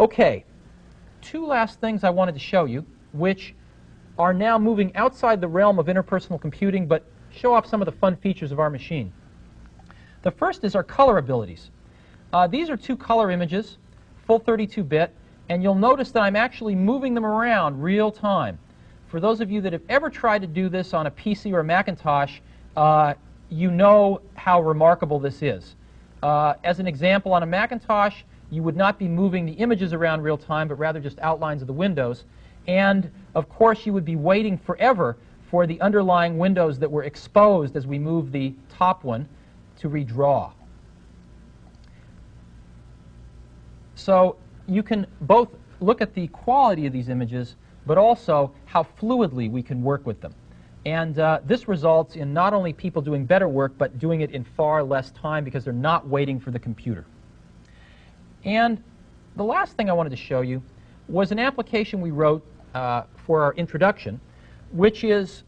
Okay, two last things I wanted to show you, which are now moving outside the realm of interpersonal computing, but show off some of the fun features of our machine. The first is our color abilities. These are two color images, full 32-bit, and you'll notice that I'm actually moving them around real time. For those of you that have ever tried to do this on a PC or a Macintosh, you know how remarkable this is. As an example, on a Macintosh, you would not be moving the images around real time, but rather just outlines of the windows. And, of course, you would be waiting forever for the underlying windows that were exposed as we move the top one to redraw. So you can both look at the quality of these images, but also how fluidly we can work with them. And this results in not only people doing better work, but doing it in far less time because they're not waiting for the computer. And the last thing I wanted to show you was an application we wrote for our introduction, which is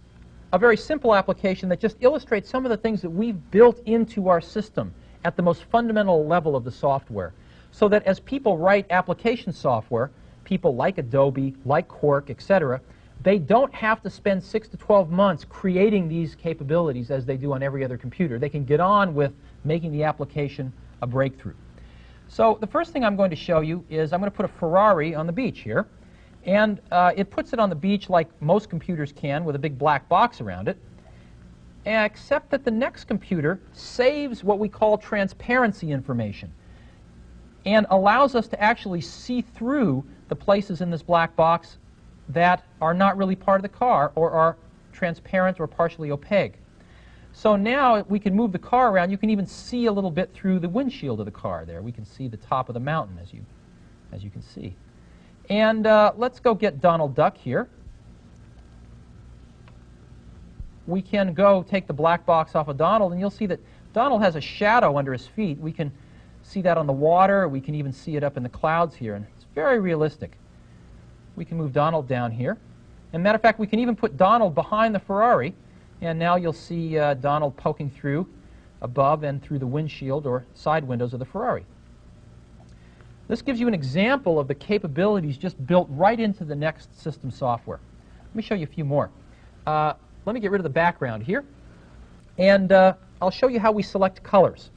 a very simple application that just illustrates some of the things that we've built into our system at the most fundamental level of the software, so that as people write application software, people like Adobe, like Quark, etc., they don't have to spend 6 to 12 months creating these capabilities as they do on every other computer. They can get on with making the application a breakthrough. So the first thing I'm going to show you is I'm going to put a Ferrari on the beach here. And it puts it on the beach like most computers can, with a big black box around it, except that the next computer saves what we call transparency information and allows us to actually see through the places in this black box that are not really part of the car or are transparent or partially opaque. So now we can move the car around. You can even see a little bit through the windshield of the car there. We can see the top of the mountain, as you can see. And let's go get Donald Duck here. We can go take the black box off of Donald, and you'll see that Donald has a shadow under his feet. We can see that on the water. We can even see it up in the clouds here, and it's very realistic. We can move Donald down here. And matter of fact, we can even put Donald behind the Ferrari, and now you'll see Donald poking through above and through the windshield or side windows of the Ferrari. This gives you an example of the capabilities just built right into the next system software. Let me show you a few more. Let me get rid of the background here, and I'll show you how we select colors.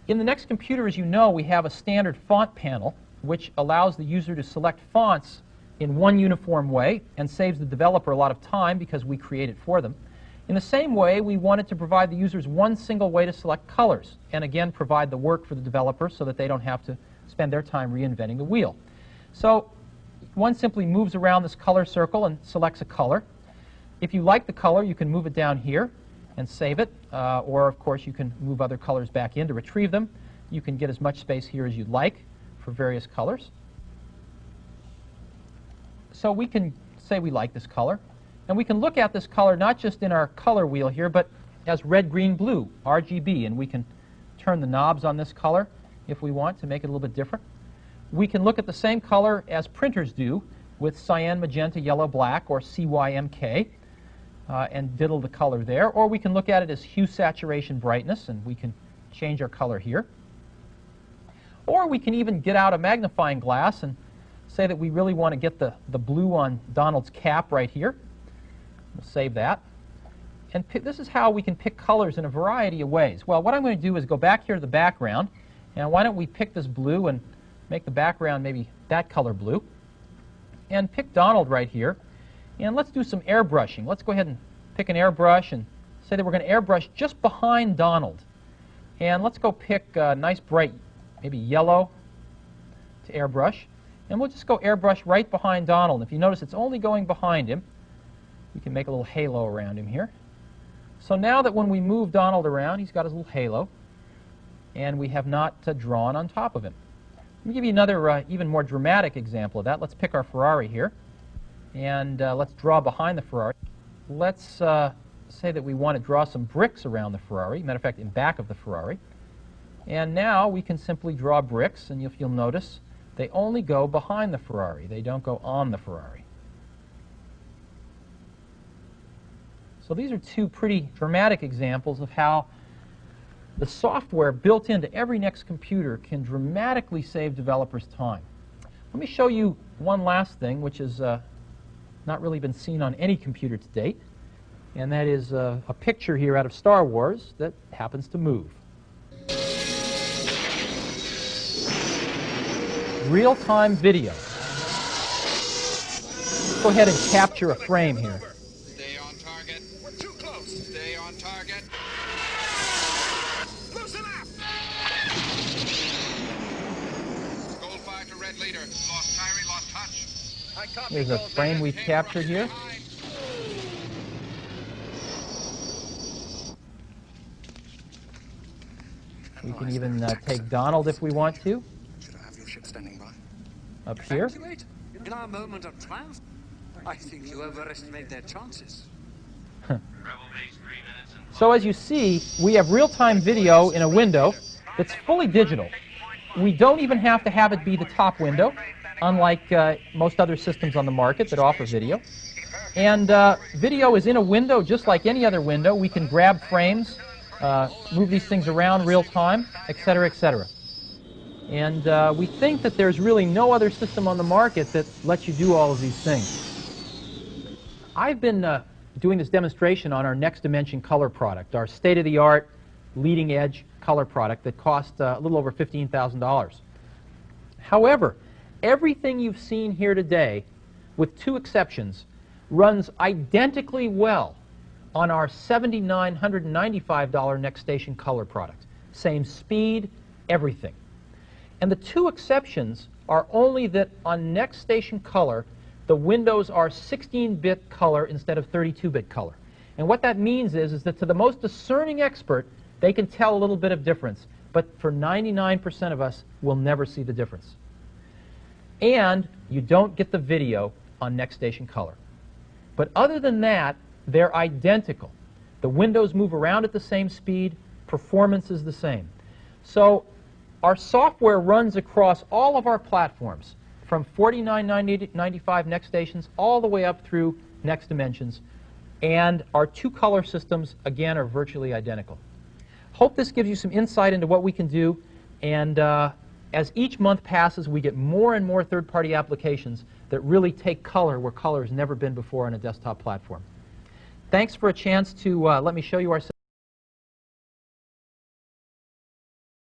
In the next computer, as you know, we have a standard font panel, which allows the user to select fonts in one uniform way and saves the developer a lot of time because we create it for them. In the same way, we wanted to provide the users one single way to select colors, and again provide the work for the developer so that they don't have to spend their time reinventing the wheel. So one simply moves around this color circle and selects a color. If you like the color, you can move it down here and save it, or of course you can move other colors back in to retrieve them. You can get as much space here as you'd like for various colors. So we can say we like this color. And we can look at this color not just in our color wheel here, but as red, green, blue, RGB. And we can turn the knobs on this color if we want to make it a little bit different. We can look at the same color as printers do with cyan, magenta, yellow, black, or CYMK, and diddle the color there. Or we can look at it as hue, saturation, brightness, and we can change our color here. Or we can even get out a magnifying glass and say that we really want to get the blue on Donald's cap right here. We'll save that. And this is how we can pick colors in a variety of ways. Well, what I'm going to do is go back here to the background, and why don't we pick this blue and make the background maybe that color blue, and pick Donald right here, and let's do some airbrushing. Let's go ahead and pick an airbrush and say that we're going to airbrush just behind Donald. And let's go pick a nice bright, maybe yellow to airbrush, and we'll just go airbrush right behind Donald. If you notice, it's only going behind him. We can make a little halo around him here. So now that when we move Donald around, he's got his little halo, and we have not drawn on top of him. Let me give you another even more dramatic example of that. Let's pick our Ferrari here, and let's draw behind the Ferrari. Let's say that we want to draw some bricks around the Ferrari, matter of fact, in back of the Ferrari. And now we can simply draw bricks, and if you'll notice, they only go behind the Ferrari. They don't go on the Ferrari. So these are two pretty dramatic examples of how the software built into every Next computer can dramatically save developers time. Let me show you one last thing, which has not really been seen on any computer to date, and that is a picture here out of Star Wars that happens to move. Real-time video. Go ahead and capture a frame here. Stay on target. We're too close. Stay on target. Loosen up. Gold 5 to red leader. Lost Tyree, lost touch. I copy. Here's a frame we've captured here. We can even take Donald if we want to. Should I have your ship standing by? Up here. In our moment of triumph, I think you overestimate their chances. So as you see, we have real-time video in a window that's fully digital. We don't even have to have it be the top window, unlike most other systems on the market that offer video. And video is in a window just like any other window. We can grab frames, move these things around real time, etc., etc. And we think that there's really no other system on the market that lets you do all of these things. I've been doing this demonstration on our Next Dimension color product, our state-of-the-art, leading-edge color product that cost a little over $15,000. However, everything you've seen here today, with two exceptions, runs identically well on our $7,995 Next Station color product. Same speed, everything. And the two exceptions are only that on Next Station color, the windows are 16-bit color instead of 32-bit color. And what that means is that to the most discerning expert, they can tell a little bit of difference. But for 99% of us, we'll never see the difference. And you don't get the video on Next Station color. But other than that, they're identical. The windows move around at the same speed, performance is the same. So our software runs across all of our platforms, from $49.95 Next Stations all the way up through Next Dimensions. And our two color systems, again, are virtually identical. Hope this gives you some insight into what we can do. And as each month passes, we get more and more third-party applications that really take color where color has never been before on a desktop platform. Thanks for a chance to let me show you our